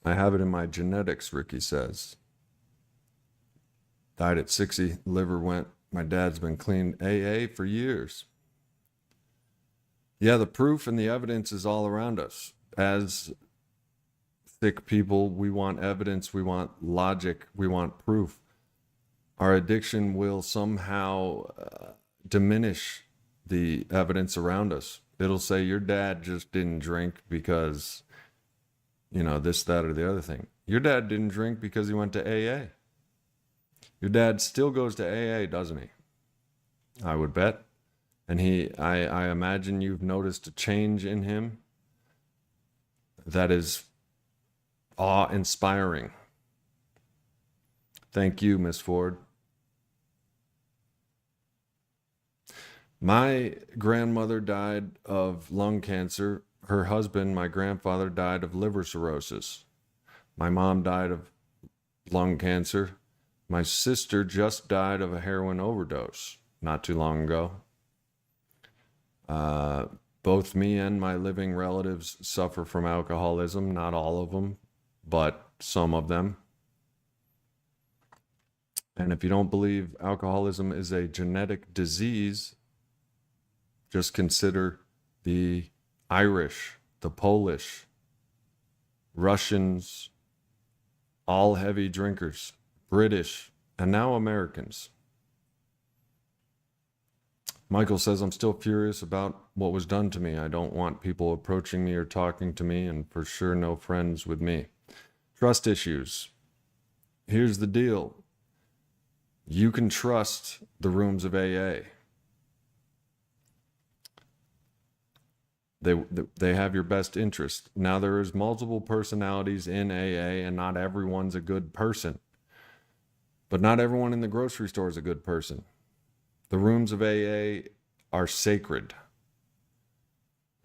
I have it in my genetics, Ricky says. Died at 60, liver went. My dad's been clean AA for years. Yeah, the proof and the evidence is all around us. As sick people, we want evidence, we want logic, we want proof. Our addiction will somehow diminish the evidence around us. It'll say your dad just didn't drink because, this, that, or the other thing. Your dad didn't drink because he went to AA. Your dad still goes to AA, doesn't he? I would bet. And I imagine you've noticed a change in him that is awe-inspiring. Thank you, Miss Ford. My grandmother died of lung cancer. Her husband, my grandfather, died of liver cirrhosis. My mom died of lung cancer. My sister just died of a heroin overdose not too long ago. Both me and my living relatives suffer from alcoholism. Not all of them, but some of them. And if you don't believe alcoholism is a genetic disease, just consider the Irish, the Polish, Russians, all heavy drinkers, British, and now Americans. Michael says, I'm still furious about what was done to me. I don't want people approaching me or talking to me, and for sure no friends with me. Trust issues. Here's the deal. You can trust the rooms of AA. They have your best interest. Now, there is multiple personalities in AA, and not everyone's a good person. But not everyone in the grocery store is a good person. The rooms of AA are sacred.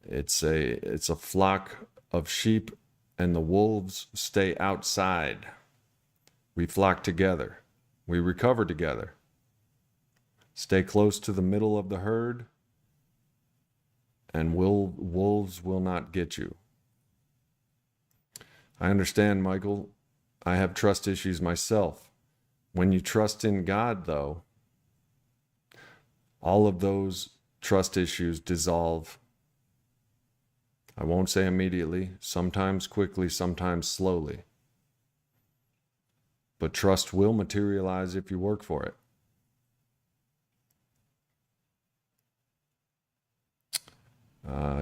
It's a flock of sheep, and the wolves stay outside. We flock together. We recover together. Stay close to the middle of the herd, and wolves will not get you. I understand, Michael. I have trust issues myself. When you trust in God, though, all of those trust issues dissolve. I won't say immediately, sometimes quickly, sometimes slowly. But trust will materialize if you work for it.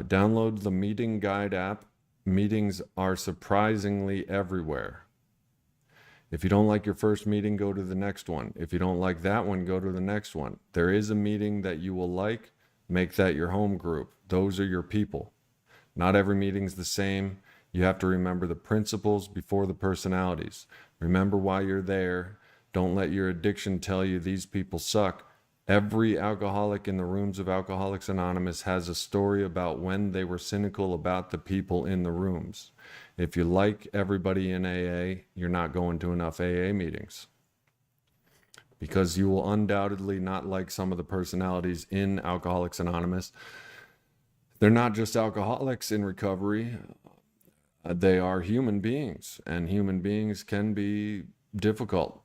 Download the Meeting Guide app. Meetings are surprisingly everywhere. If you don't like your first meeting, go to the next one. If you don't like that one, go to the next one. There is a meeting that you will like. Make that your home group. Those are your people. Not every meeting's the same. You have to remember the principles before the personalities. Remember why you're there. Don't let your addiction tell you these people suck. Every alcoholic in the rooms of Alcoholics Anonymous has a story about when they were cynical about the people in the rooms. If you like everybody in AA, you're not going to enough AA meetings. Because you will undoubtedly not like some of the personalities in Alcoholics Anonymous. They're not just alcoholics in recovery. They are human beings, and human beings can be difficult.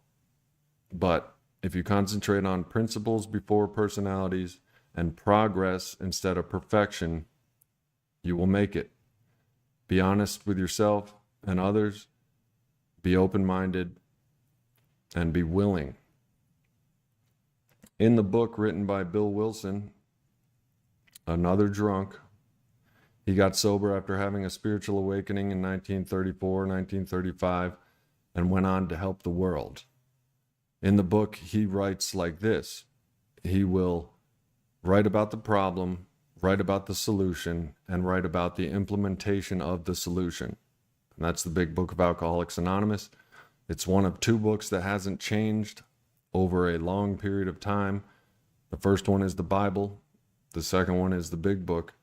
But if you concentrate on principles before personalities and progress instead of perfection, you will make it. Be honest with yourself and others. Be open-minded and be willing. In the book written by Bill Wilson, Another Drunk, he got sober after having a spiritual awakening in 1934, 1935, and went on to help the world. In the book, he writes like this. He will write about the problem, write about the solution, and write about the implementation of the solution. And that's the big book of Alcoholics Anonymous. It's one of two books that hasn't changed over a long period of time. The first one is the Bible. The second one is the big book.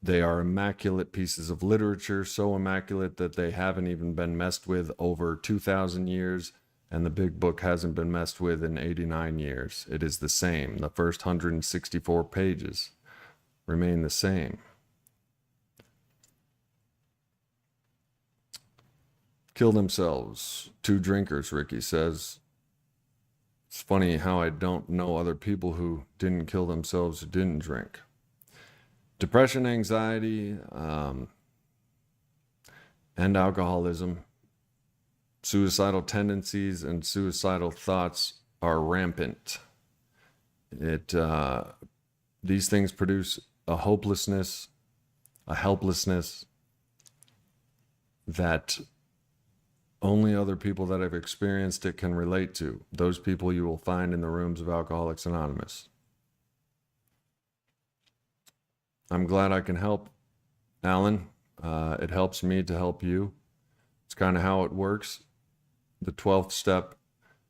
They are immaculate pieces of literature, so immaculate that they haven't even been messed with over 2,000 years, and the big book hasn't been messed with in 89 years. It is the same. The first 164 pages remain the same. Kill themselves. 2 drinkers, Ricky says. It's funny how I don't know other people who didn't kill themselves who didn't drink. Depression, anxiety, and alcoholism, suicidal tendencies and suicidal thoughts are rampant. These things produce a hopelessness, a helplessness that only other people that have experienced it can relate to. Those people you will find in the rooms of Alcoholics Anonymous. I'm glad I can help, Alan. It helps me to help you. It's kind of how it works. The 12th step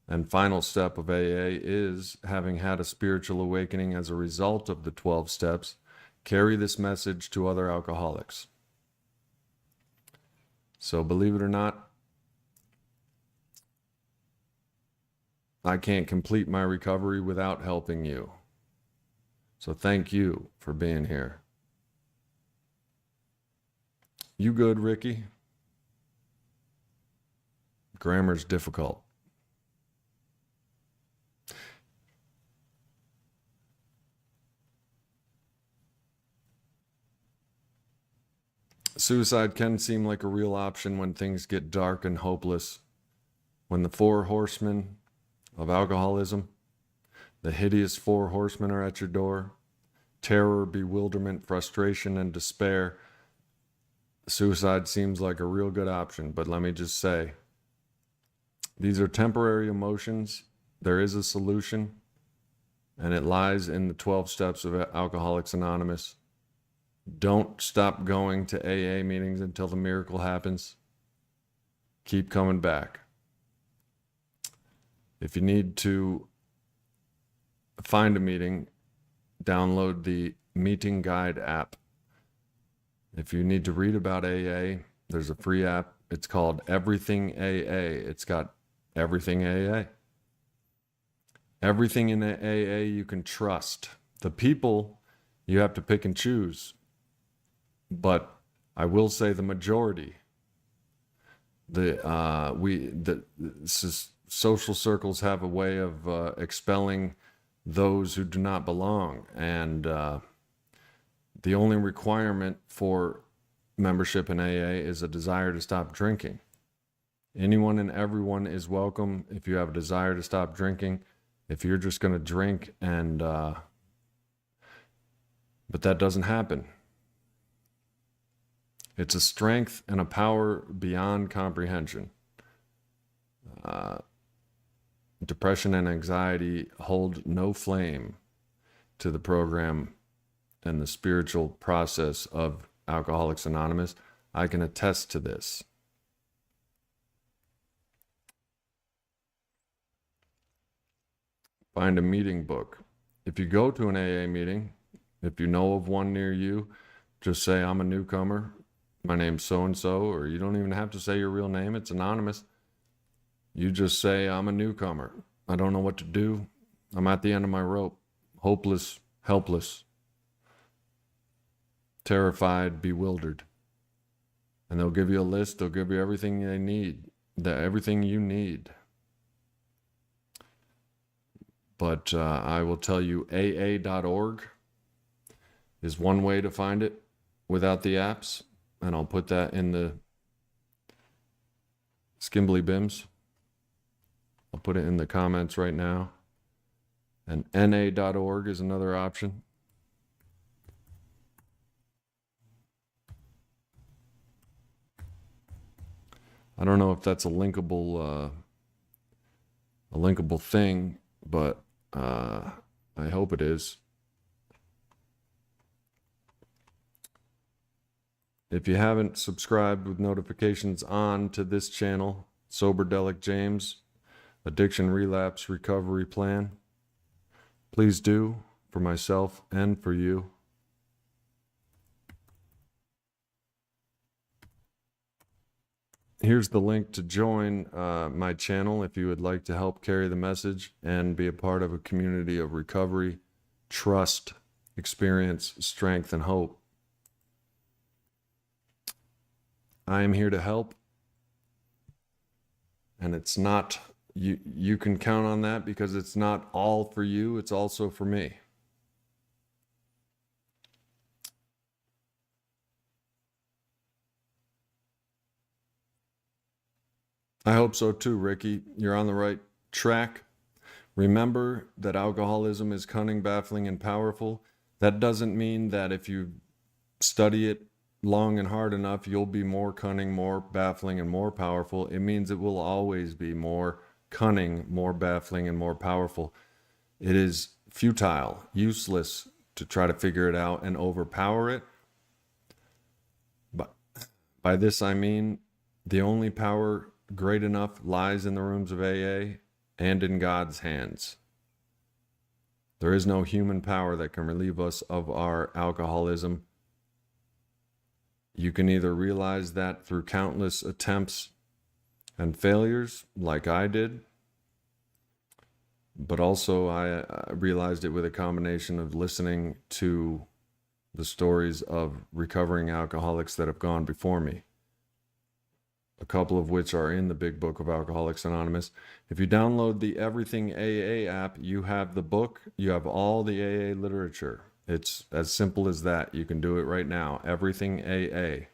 and final step of AA is, having had a spiritual awakening as a result of the 12 steps, carry this message to other alcoholics. So believe it or not, I can't complete my recovery without helping you. So thank you for being here. You good, Ricky? Grammar's difficult. Suicide can seem like a real option when things get dark and hopeless. When the 4 horsemen of alcoholism, the hideous 4 horsemen, are at your door: terror, bewilderment, frustration, and despair. Suicide seems like a real good option, but let me just say, these are temporary emotions. There is a solution, and it lies in the 12 steps of Alcoholics Anonymous. Don't stop going to AA meetings until the miracle happens. Keep coming back. If you need to find a meeting, download the meeting guide app. If you need to read about AA, there's a free app. It's called Everything AA. It's got everything AA. Everything in AA you can trust. The people you have to pick and choose. But I will say the majority. Social circles have a way of expelling those who do not belong, and the only requirement for membership in AA is a desire to stop drinking. Anyone and everyone is welcome if you have a desire to stop drinking. If you're just going to drink and but that doesn't happen. It's a strength and a power beyond comprehension. Depression and anxiety hold no flame to the program and the spiritual process of Alcoholics Anonymous. I can attest to this. Find a meeting book. If you go to an AA meeting, if you know of one near you, just say, I'm a newcomer. My name's so-and-so, or you don't even have to say your real name. It's anonymous. You just say, I'm a newcomer. I don't know what to do. I'm at the end of my rope. Hopeless, helpless, terrified, bewildered. And they'll give you a list. They'll give you everything they need, everything you need. But I will tell you, AA.org is one way to find it without the apps. And I'll put that in the Skimbly Bims. I'll put it in the comments right now. And NA.org is another option. I don't know if that's a linkable thing, but I hope it is. If you haven't subscribed with notifications on to this channel, Soberdelic James, Addiction Relapse Recovery Plan, please do, for myself and for you. Here's the link to join my channel if you would like to help carry the message and be a part of a community of recovery, trust, experience, strength, and hope. I am here to help, and it's not, you can count on that because it's not all for you, it's also for me. I hope so too, Ricky. You're on the right track. Remember that alcoholism is cunning, baffling, and powerful. That doesn't mean that if you study it long and hard enough, you'll be more cunning, more baffling, and more powerful. It means it will always be more cunning, more baffling, and more powerful. It is futile, useless to try to figure it out and overpower it. But by this I mean the only power great enough lies in the rooms of AA and in God's hands. There is no human power that can relieve us of our alcoholism. You can either realize that through countless attempts and failures, like I did, but also I realized it with a combination of listening to the stories of recovering alcoholics that have gone before me, a couple of which are in the big book of Alcoholics Anonymous. If you download the Everything AA app, you have the book, you have all the AA literature. It's as simple as that. You can do it right now. Everything AA.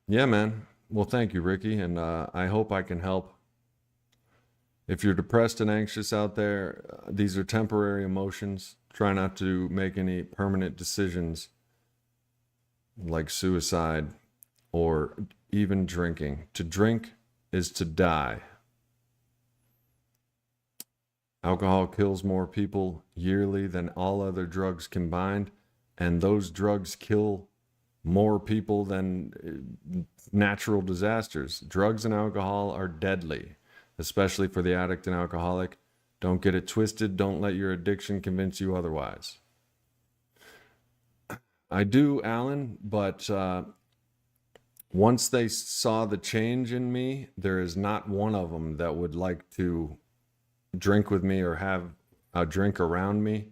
Yeah, man. Well, thank you, Ricky, and I hope I can help. If you're depressed and anxious out there, these are temporary emotions. Try not to make any permanent decisions like suicide or even drinking. To drink is to die. Alcohol kills more people yearly than all other drugs combined, and those drugs kill more people than natural disasters. Drugs and alcohol are deadly, especially for the addict and alcoholic. Don't get it twisted. Don't let your addiction convince you otherwise. I do, Alan, but once they saw the change in me, there is not one of them that would like to drink with me or have a drink around me.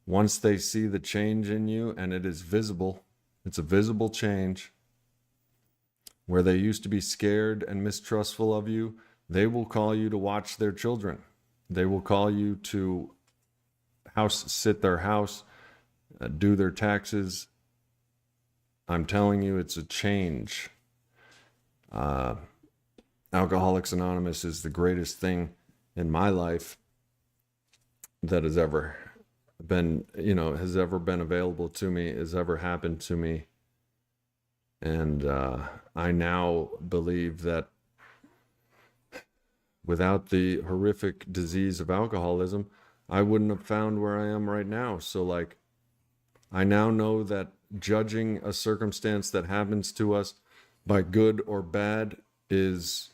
Once they see the change in you, and it is visible, it's a visible change, where they used to be scared and mistrustful of you, they will call you to watch their children. They will call you to sit their house, do their taxes. I'm telling you, it's a change. Alcoholics Anonymous is the greatest thing in my life that has ever been, has ever been available to me, has ever happened to me. And I now believe that without the horrific disease of alcoholism, I wouldn't have found where I am right now. So I now know that judging a circumstance that happens to us by good or bad is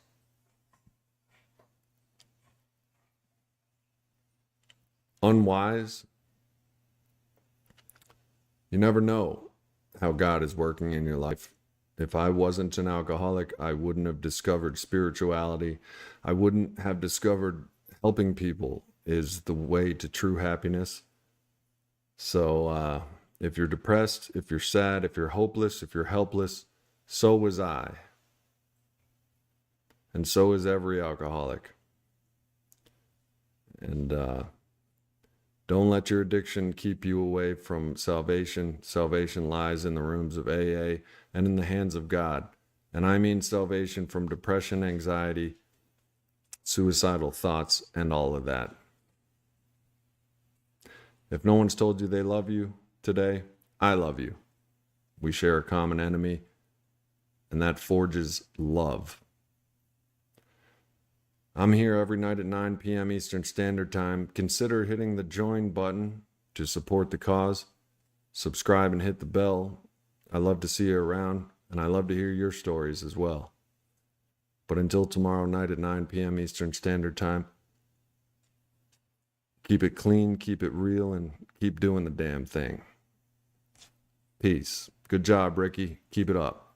unwise. You never know how God is working in your life. If I wasn't an alcoholic, I wouldn't have discovered spirituality. I wouldn't have discovered helping people is the way to true happiness. So if you're depressed, if you're sad, if you're hopeless, if you're helpless, so was I. And so is every alcoholic. And don't let your addiction keep you away from salvation. Salvation lies in the rooms of AA and in the hands of God. And I mean salvation from depression, anxiety, suicidal thoughts, and all of that. If no one's told you they love you today, I love you. We share a common enemy, and that forges love. I'm here every night at 9 p.m. Eastern Standard Time. Consider hitting the join button to support the cause. Subscribe and hit the bell. I love to see you around, and I love to hear your stories as well. But until tomorrow night at 9 p.m. Eastern Standard Time, keep it clean, keep it real, and keep doing the damn thing. Peace. Good job, Ricky. Keep it up.